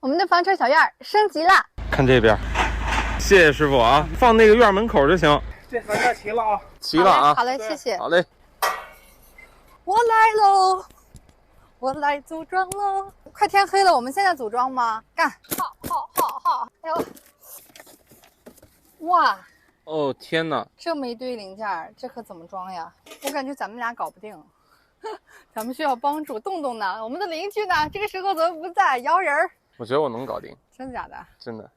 我们的房车小院升级啦！看这边，谢谢师傅啊，放那个院门口就行。这房车齐了啊！齐了啊！好嘞，谢谢。好嘞。我来喽，我来组装喽！快天黑了，我们现在组装吗？干！好！哎呦，哇！哦天哪，这么一堆零件，这可怎么装呀？我感觉咱们俩搞不定，咱们需要帮助。洞洞呢？我们的邻居呢？这个时候怎么不在？摇人儿？我觉得我能搞定。真的假的？真的。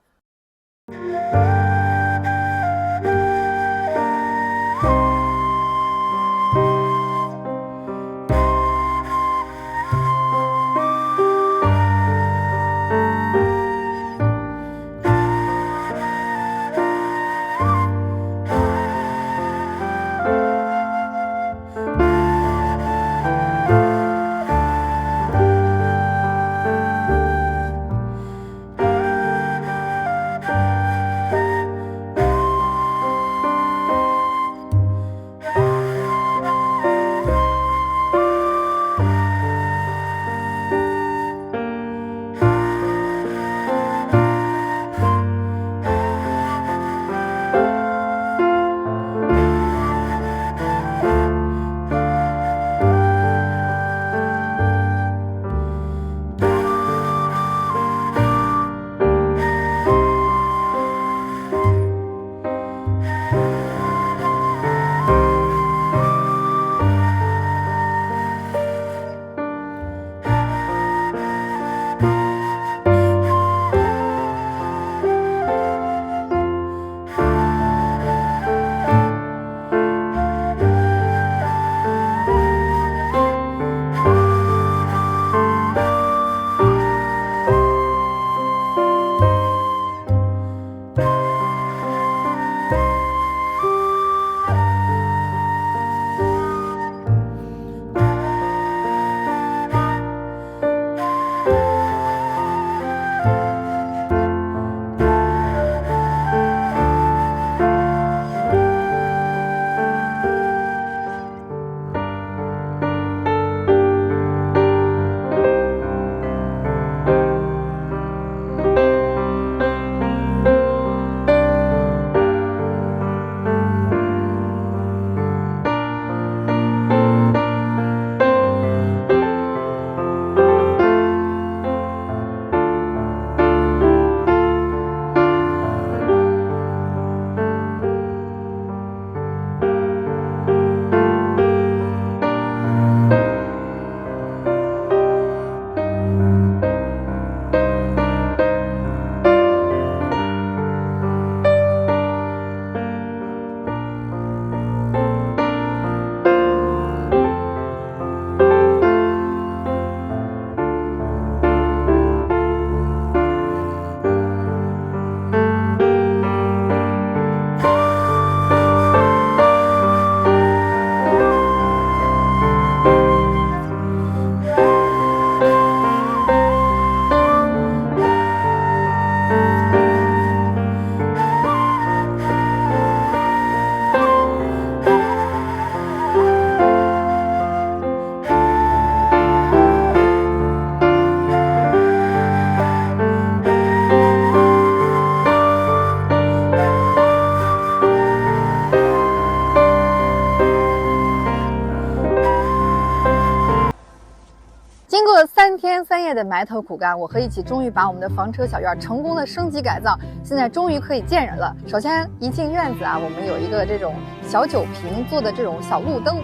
经过3天3夜的埋头苦干，我和一起终于把我们的房车小院成功的升级改造，现在终于可以见人了。首先一进院子啊，我们有一个这种小酒瓶做的这种小路灯，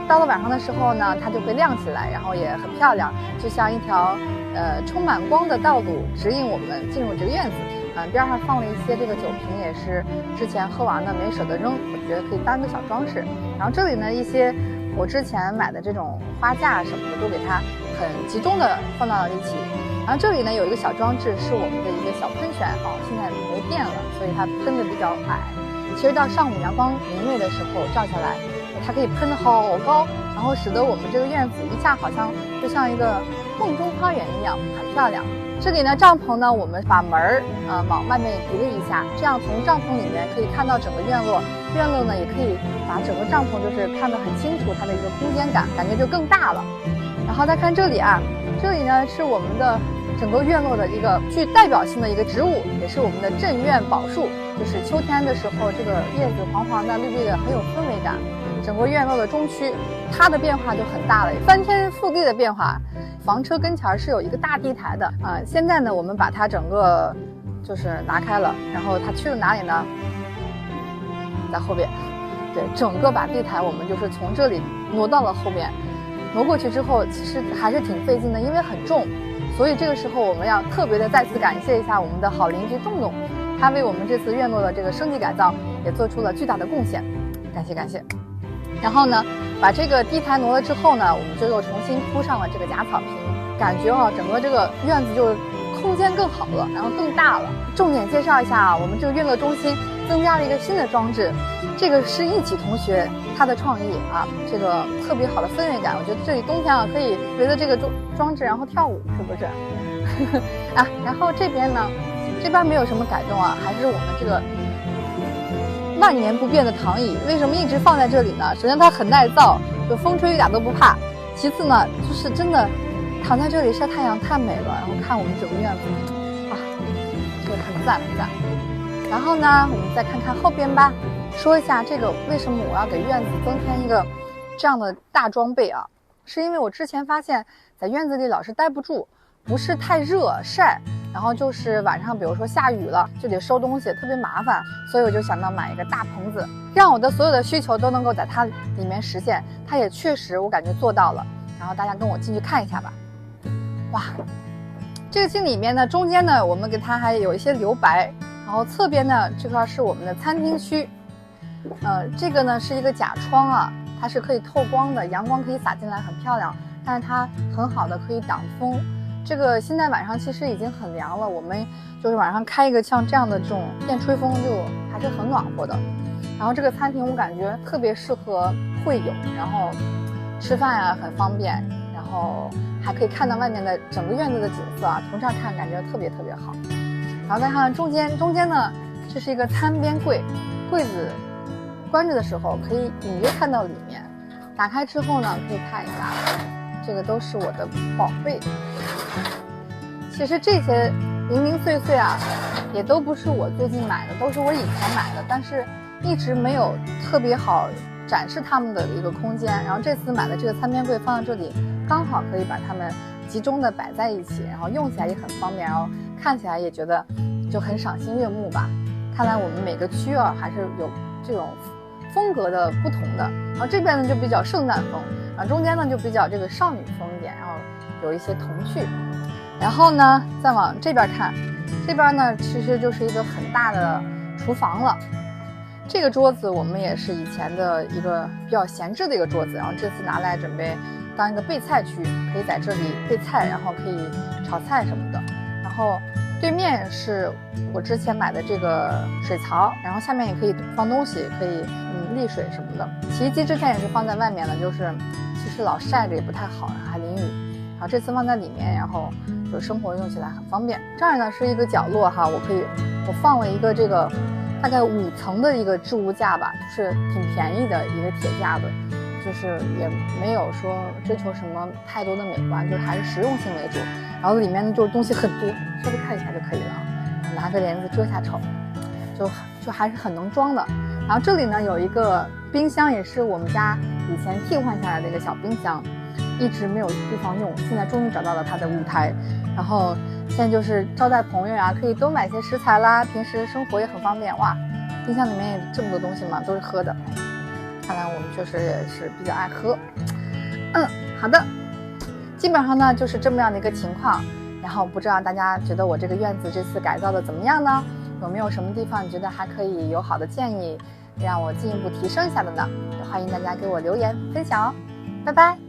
到了晚上的时候呢，它就会亮起来，然后也很漂亮，就像一条充满光的道路指引我们进入这个院子。边上放了一些这个酒瓶，也是之前喝完的没舍得扔，我觉得可以当个小装饰。然后这里呢，一些我之前买的这种花架什么的都给它很集中的放到了一起。然后这里呢有一个小装置，是我们的一个小喷泉现在没电了，所以它喷的比较矮。其实到上午阳光明媚的时候照下来，它可以喷得好高，然后使得我们这个院子一下好像就像一个梦中花园一样，很漂亮。这里呢，帐篷呢，我们把门往外面移了一下，这样从帐篷里面可以看到整个院落，院落呢也可以把整个帐篷就是看得很清楚，它的一个空间感，感觉就更大了。然后再看这里啊，这里呢是我们的整个院落的一个具代表性的一个植物，也是我们的镇院宝树。就是秋天的时候，这个叶子黄黄的、绿绿的，很有氛围感。整个院落的中区，它的变化就很大了，翻天覆地的变化。房车跟前是有一个大地台的现在呢，我们把它整个就是拿开了，然后它去了哪里呢？在后边。对，整个把地台我们就是从这里挪到了后边。挪过去之后，其实还是挺费劲的，因为很重。所以这个时候我们要特别的再次感谢一下我们的好邻居洞洞，他为我们这次院落的这个升级改造也做出了巨大的贡献，感谢感谢。然后呢，把这个地台挪了之后呢，我们就又重新铺上了这个假草坪，感觉整个这个院子就空间更好了，然后更大了。重点介绍一下我们这个院落中心增加了一个新的装置，这个是一起同学他的创意这个特别好的氛围感。我觉得这里冬天可以围着这个装置然后跳舞，是不是？然后这边呢，这边没有什么改动还是我们这个万年不变的躺椅。为什么一直放在这里呢？首先它很耐燥，就风吹雨打都不怕。其次呢，就是真的躺在这里晒太阳太美了，然后看我们整个院子这个很赞很赞。然后呢，我们再看看后边吧。说一下这个为什么我要给院子增添一个这样的大装备是因为我之前发现在院子里老是待不住，不是太热晒，然后就是晚上比如说下雨了就得收东西，特别麻烦。所以我就想到买一个大棚子，让我的所有的需求都能够在它里面实现。它也确实我感觉做到了。然后大家跟我进去看一下吧。哇，这个镜里面呢，中间呢我们给它还有一些留白，然后侧边呢这块是我们的餐厅区。这个呢是一个假窗它是可以透光的，阳光可以洒进来，很漂亮。但是它很好的可以挡风。这个现在晚上其实已经很凉了，我们就是晚上开一个像这样的这种电吹风，就还是很暖和的。然后这个餐厅我感觉特别适合会友，然后吃饭很方便，然后还可以看到外面的整个院子的景色从这儿看感觉特别特别好。然后再看中间呢，这是一个餐边柜，柜子关着的时候可以隐约看到里面，打开之后呢可以看一下，这个都是我的宝贝。其实这些零零碎碎也都不是我最近买的，都是我以前买的，但是一直没有特别好展示它们的一个空间。然后这次买的这个餐边柜放在这里，刚好可以把它们集中的摆在一起，然后用起来也很方便，然后看起来也觉得就很赏心悦目吧。看来我们每个区还是有这种风格的不同的。然后这边呢就比较圣诞风，然后中间呢就比较这个少女风一点，然后有一些童趣。然后呢再往这边看，这边呢其实就是一个很大的厨房了。这个桌子我们也是以前的一个比较闲置的一个桌子，然后这次拿来准备当一个备菜区，可以在这里备菜，然后可以炒菜什么的。然后对面是我之前买的这个水槽，然后下面也可以放东西，可以沥水什么的。洗衣机之前也是放在外面的，就是其实老晒着也不太好，然后还淋雨。然后这次放在里面，然后就生活用起来很方便。这儿呢是一个角落我放了一个这个大概5层的一个置物架吧，就是挺便宜的一个铁架子，就是也没有说追求什么太多的美观，就是还是实用性为主。然后里面就是东西很多，稍微看一下就可以了，拿个帘子遮下丑，就还是很能装的。然后这里呢有一个冰箱，也是我们家以前替换下来的一个小冰箱，一直没有地方用，现在终于找到了它的舞台。然后现在就是招待朋友可以多买些食材啦，平时生活也很方便。哇，冰箱里面也这么多东西嘛，都是喝的。看来我们确实也是比较爱喝。好的，基本上呢就是这么样的一个情况。然后不知道大家觉得我这个院子这次改造的怎么样呢？有没有什么地方你觉得还可以有好的建议，让我进一步提升一下的呢？也欢迎大家给我留言分享拜拜。